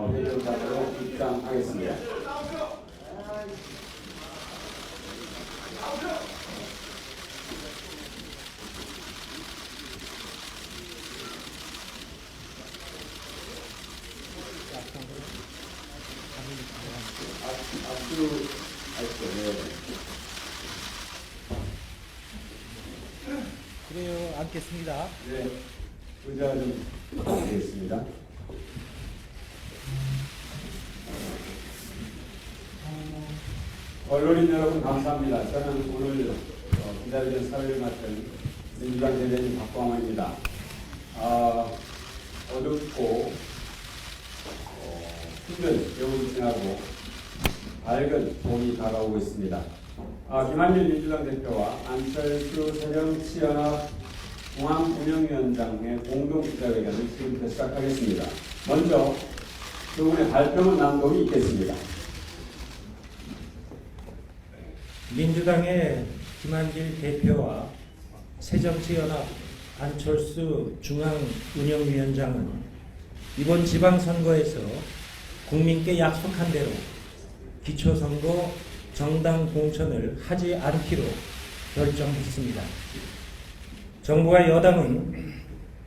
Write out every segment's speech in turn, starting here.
회견자로 입장하겠습니다. 앞으로 그래요. 앉겠습니다. 네, 의자 좀 드리겠습니다. 언론인 여러분 감사합니다. 저는 오늘 기다리던 사회를 맡은 민주당 대변인 박광원입니다. 어둡고 힘든 겨울이 지나고 밝은 봄이 다가오고 있습니다. 김한길 민주당 대표와 안철수 새정치연합 중앙운영위원장의 공동 기자회견을 지금부터 시작하겠습니다. 먼저 두 분의 발표문 낭독이 있겠습니다. 민주당의 김한길 대표와 새정치연합 안철수 중앙운영위원장은 이번 지방선거에서 국민께 약속한 대로 기초선거 정당 공천을 하지 않기로 결정했습니다. 정부와 여당은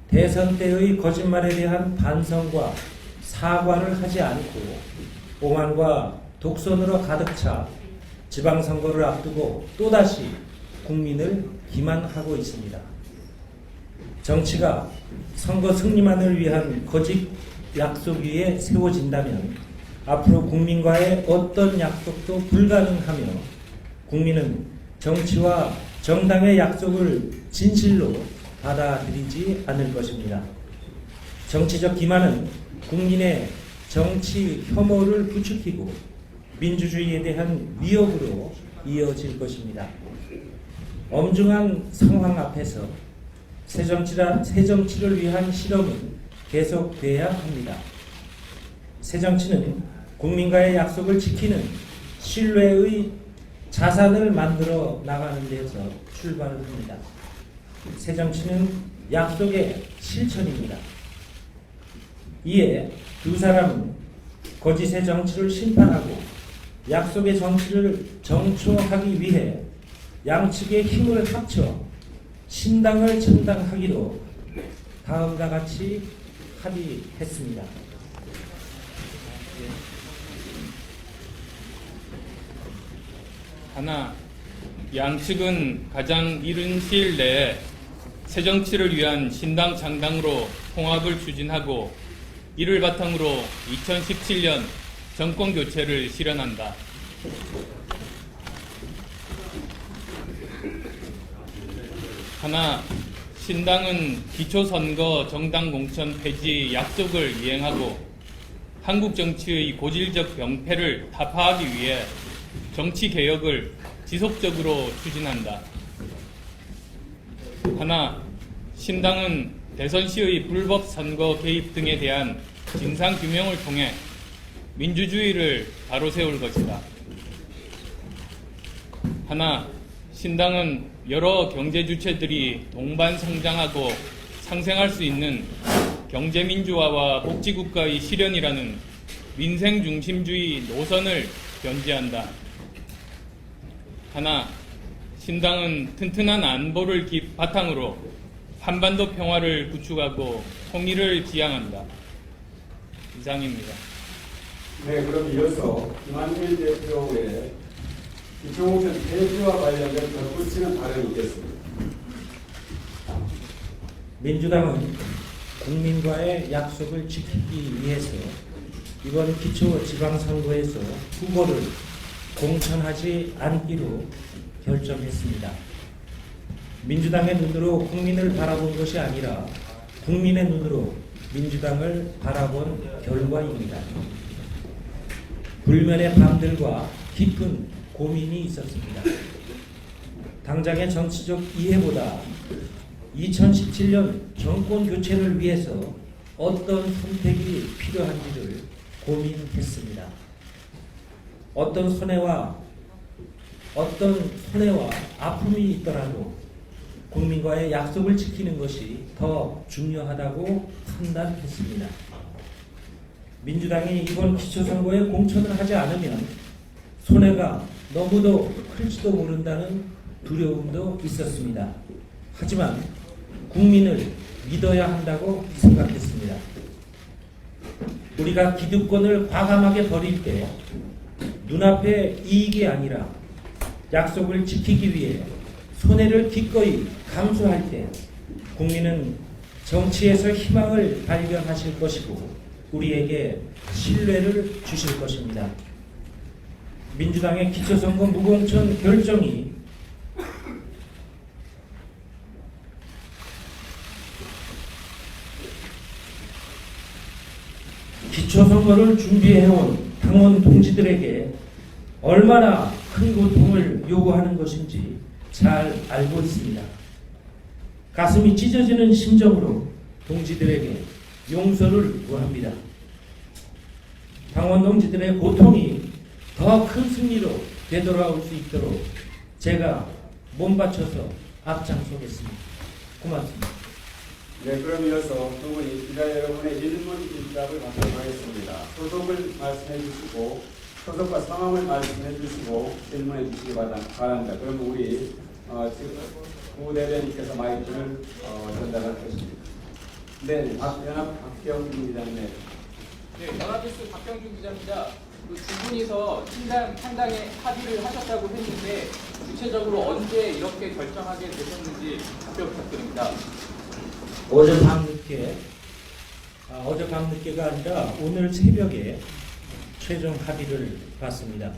대선 때의 거짓말에 대한 반성과 사과를 하지 않고 오만과 독선으로 가득 차 지방선거를 앞두고 또다시 국민을 기만하고 있습니다. 정치가 선거 승리만을 위한 거짓 약속 위에 세워진다면 앞으로 국민과의 어떤 약속도 불가능하며 국민은 정치와 정당의 약속을 진실로 받아들이지 않을 것입니다. 정치적 기만은 국민의 정치 혐오를 부추기고 민주주의에 대한 위협으로 이어질 것입니다. 엄중한 상황 앞에서 새정치를 위한 실험은 계속돼야 합니다. 새정치는 국민과의 약속을 지키는 신뢰의 자산을 만들어 나가는 데서 출발을 합니다. 새정치는 약속의 실천입니다. 이에 두 사람은 거짓의 정치를 심판하고 약속의 정치를 정초하기 위해 양측의 힘을 합쳐 신당을 창당하기로 다음과 같이 합의했습니다. 하나, 양측은 가장 이른 시일 내에 새정치를 위한 신당 창당으로 통합을 추진하고 이를 바탕으로 2017년 정권 교체를 실현한다. 하나, 신당은 기초선거 정당 공천 폐지 약속을 이행하고 한국 정치의 고질적 병폐를 타파하기 위해 정치 개혁을 지속적으로 추진한다. 하나, 신당은 대선 시의 불법 선거 개입 등에 대한 진상 규명을 통해 민주주의를 바로 세울 것이다. 하나, 신당은 여러 경제 주체들이 동반 성장하고 상생할 수 있는 경제민주화와 복지국가의 실현이라는 민생 중심주의 노선을 견지한다. 하나, 신당은 튼튼한 안보를 바탕으로 한반도 평화를 구축하고 통일을 지향한다. 이상입니다. 네, 그럼 이어서 김한길 대표의 기초공천 폐지와 관련된 덧붙이는 발언이 있겠습니다. 민주당은 국민과의 약속을 지키기 위해서 이번 기초 지방선거에서 후보를 공천하지 않기로 결정했습니다. 민주당의 눈으로 국민을 바라본 것이 아니라 국민의 눈으로 민주당을 바라본 결과입니다. 불면의 밤들과 깊은 고민이 있었습니다. 당장의 정치적 이해보다 2017년 정권 교체를 위해서 어떤 선택이 필요한지를 고민했습니다. 어떤 손해와 아픔이 있더라도 국민과의 약속을 지키는 것이 더 중요하다고 판단했습니다. 민주당이 이번 기초선거에 공천을 하지 않으면 손해가 너무도 클지도 모른다는 두려움도 있었습니다. 하지만 국민을 믿어야 한다고 생각했습니다. 우리가 기득권을 과감하게 버릴 때 눈앞의 이익이 아니라 약속을 지키기 위해 손해를 기꺼이 감수할 때 국민은 정치에서 희망을 발견하실 것이고 우리에게 신뢰를 주실 것입니다. 민주당의 기초선거 무공천 결정이 기초선거를 준비해온 당원 동지들에게 얼마나 큰 고통을 요구하는 것인지 잘 알고 있습니다. 가슴이 찢어지는 심정으로 동지들에게 용서를 구합니다. 당원 동지들의 고통이 더 큰 승리로 되돌아올 수 있도록 제가 몸바쳐서 앞장서겠습니다. 고맙습니다. 네, 그럼 이어서 두 분이 기자 여러분의 질문 일답을 받도록 하겠습니다. 소속을 말씀해 주시고 소속과 성함을 말씀해 주시고 질문해 주시기 바랍니다. 그럼 우리 부대변인께서 마이크를 전달할 것입니다. 네, 연합 박경준 기자님. 네, 연합뉴스 박경준 기자입니다. 두 분이서 창당에 합의를 하셨다고 했는데 구체적으로 언제 이렇게 결정하게 되셨는지 답변 부탁드립니다. 어젯밤 늦게가 아니라 오늘 새벽에 최종 합의를 봤습니다.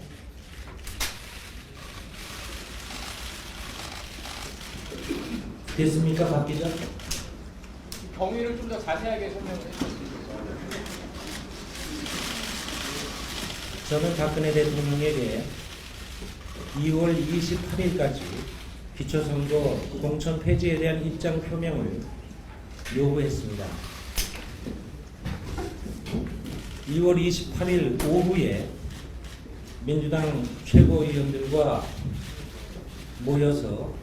됐습니까, 박 기자? 경위를 좀 더 자세하게 설명을 해주시겠어요? 저는 박근혜 대통령에게 2월 28일까지 기초선거 공천 폐지에 대한 입장 표명을 요구했습니다. 2월 28일 오후에 민주당 최고위원들과 모여서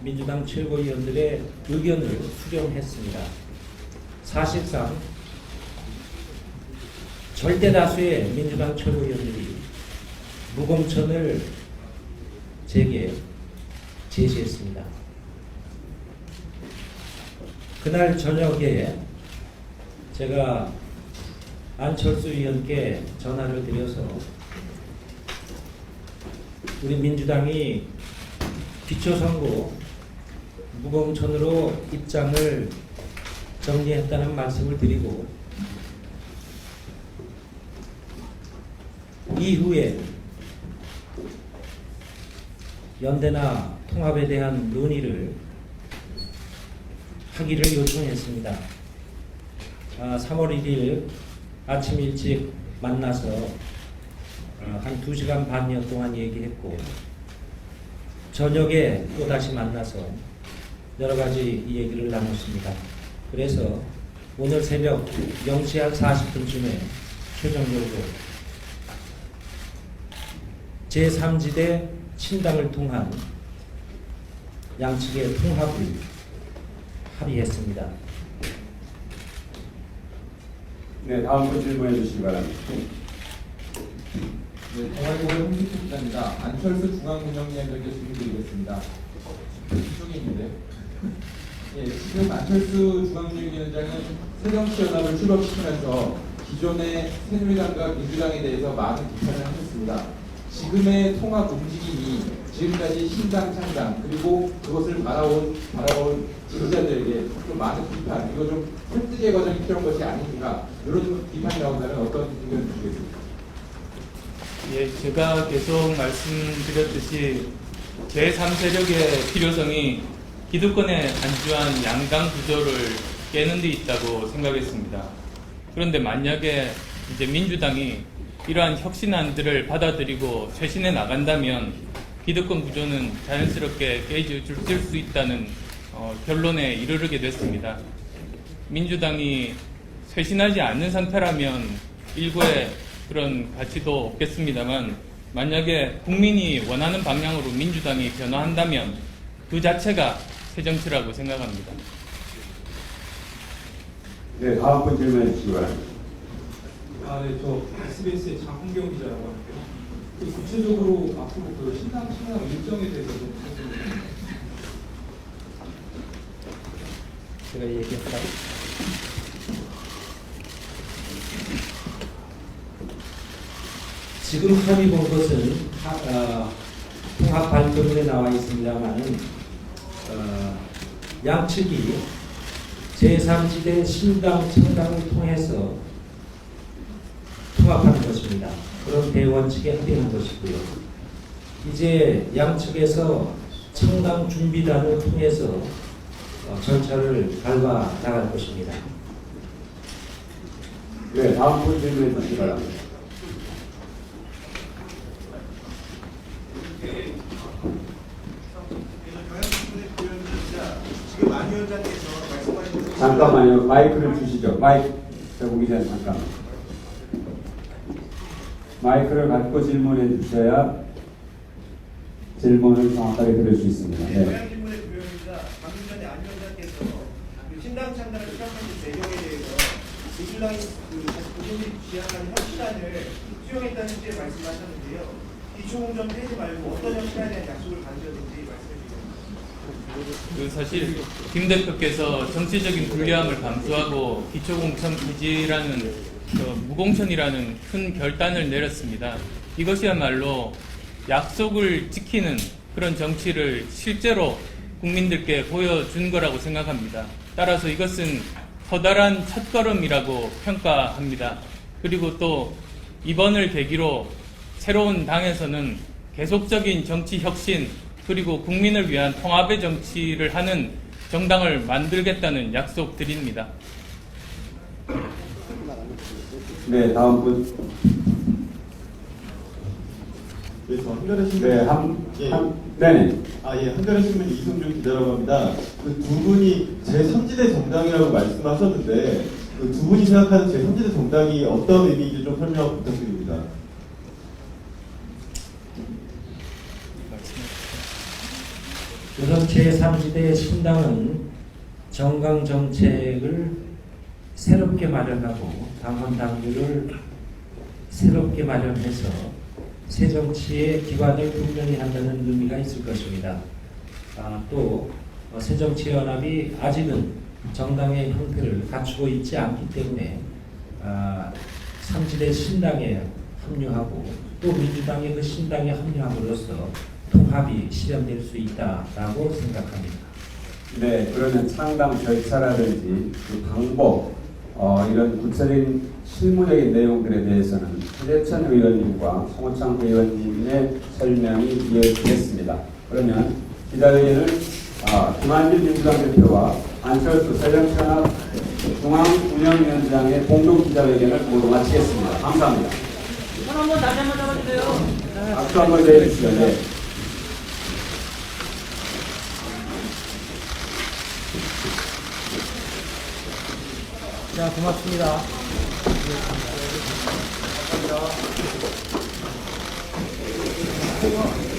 민주당 최고위원들의 의견을 수렴했습니다. 사실상 절대 다수의 민주당 최고위원들이 무공천을 제게 제시했습니다. 그날 저녁에 제가 안철수 의원께 전화를 드려서 우리 민주당이 기초선거 무공천으로 입장을 정리했다는 말씀을 드리고 이후에 연대나 통합에 대한 논의를 하기를 요청했습니다. 3월 1일 아침 일찍 만나서 한 2시간 반여 동안 얘기했고 저녁에 또다시 만나서 여러 가지 얘기를 나눴습니다. 그래서 오늘 새벽 0시 한 40분쯤에 최종적으로 제3지대 친당을 통한 양측의 통합을 합의했습니다. 네, 다음 분 질문해 주시기 바랍니다. 네, 동아일보의 홍기표 기자입니다. 안철수 중앙운영위원장께 질문드리겠습니다. 이쪽에 있는데, 지금 안철수 중앙운영위원장은 새정치연합을 출범시키면서 기존의 새누리당과 민주당에 대해서 많은 비판을 하셨습니다. 지금의 통합 움직임이 지금까지 신당 창당 그리고 그것을 바라온 지지자들에게 좀 많은 비판, 이거 좀 설득의 과정이 필요한 것이 아닌가, 이런 비판이 나온다면 어떤 의견을 주시겠습니까? 예, 제가 계속 말씀드렸듯이 제3세력의 필요성이 기득권에 안주한 양당 구조를 깨는 데 있다고 생각했습니다. 그런데 만약에 이제 민주당이 이러한 혁신안들을 받아들이고 쇄신해 나간다면 기득권 구조는 자연스럽게 깨질 수 있다는 결론에 이르게 됐습니다. 민주당이 쇄신하지 않는 상태라면 일부의 그런 가치도 없겠습니다만 만약에 국민이 원하는 방향으로 민주당이 변화한다면 그 자체가 새 정치라고 생각합니다. 네, 다음 분 질문해 주시기 바랍니다. 네, 저 SBS의 장훈경 기자라고 하는데요. 구체적으로 앞으로 그 신당 창당 일정에 대해서 좀 말씀드리겠습니다. 제가 얘기할까요? 지금 합의 본 것은 통합 발표문에 나와 있습니다만은 양측이 제3지대 신당 창당을 통해서 통합하는 것입니다. 그런 대원칙에 합의한 것이고요. 이제 양측에서 창당 준비단을 통해서 절차를 밟아 나갈 것입니다. 네, 다음 분 질문해 주시기 바랍니다. 지금 안 위원장께서 말씀하신 잠깐만요. 마이크를 주시죠. 마이크 보기 전에 잠깐. 마이크를 갖고 질문해 주셔야 질문을 정확하게 들을 수 있습니다. 네. 고양 질문의 부여입니다. 방금 전에 안 위원장께서 그 신당 창당을 시작하는 배경에 대해서 민주당이 국민들이 지향하는 혁신안을 수용했다는 취지의 말씀을 하셨는데요. 기초공정 폐지 말고 어떤 혁신안에 대한 약속을 받으셨는지 말씀해 주세요. 사실 김 대표께서 정치적인 불리함을 감수하고 기초공천 폐지라는 무공천이라는 큰 결단을 내렸습니다. 이것이야말로 약속을 지키는 그런 정치를 실제로 국민들께 보여준 거라고 생각합니다. 따라서 이것은 커다란 첫걸음이라고 평가합니다. 그리고 또 이번을 계기로 새로운 당에서는 계속적인 정치 혁신 그리고 국민을 위한 통합의 정치를 하는 정당을 만들겠다는 약속 드립니다. 네, 다음 분. 네, 저 한겨레 신문. 네, 네네. 한겨레 신문 이승준 기자라고 합니다. 그 두 분이 제3지대 정당이라고 말씀하셨는데 그 두 분이 생각하는 제3지대 정당이 어떤 의미인지 좀 설명 부탁드립니다. 우선 제3지대 신당은 정강 정책을 새롭게 마련하고 당헌 당규를 새롭게 마련해서 새 정치의 기반을 분명히 한다는 의미가 있을 것입니다. 또 새정치연합이 아직은 정당의 형태를 갖추고 있지 않기 때문에 3지대 신당에 합류하고 또 민주당의 그 신당에 합류함으로써 통합이 실현될 수 있다라고 생각합니다. 네, 그러면 창당 절차라든지 그 방법, 이런 구체적인 실무적인 내용들에 대해서는 최재천 의원님과 송호창 의원님의 설명이 이어지겠습니다. 그러면 기자회견을 김한길 민주당 대표와 안철수 새정치연합 중앙운영위원장의 공동 기자회견을 모두 마치겠습니다. 감사합니다. 손 한번 다시 한번 잡아주세요. 박수 한번 내주시죠. 네. 자, 고맙습니다. 감사합니다.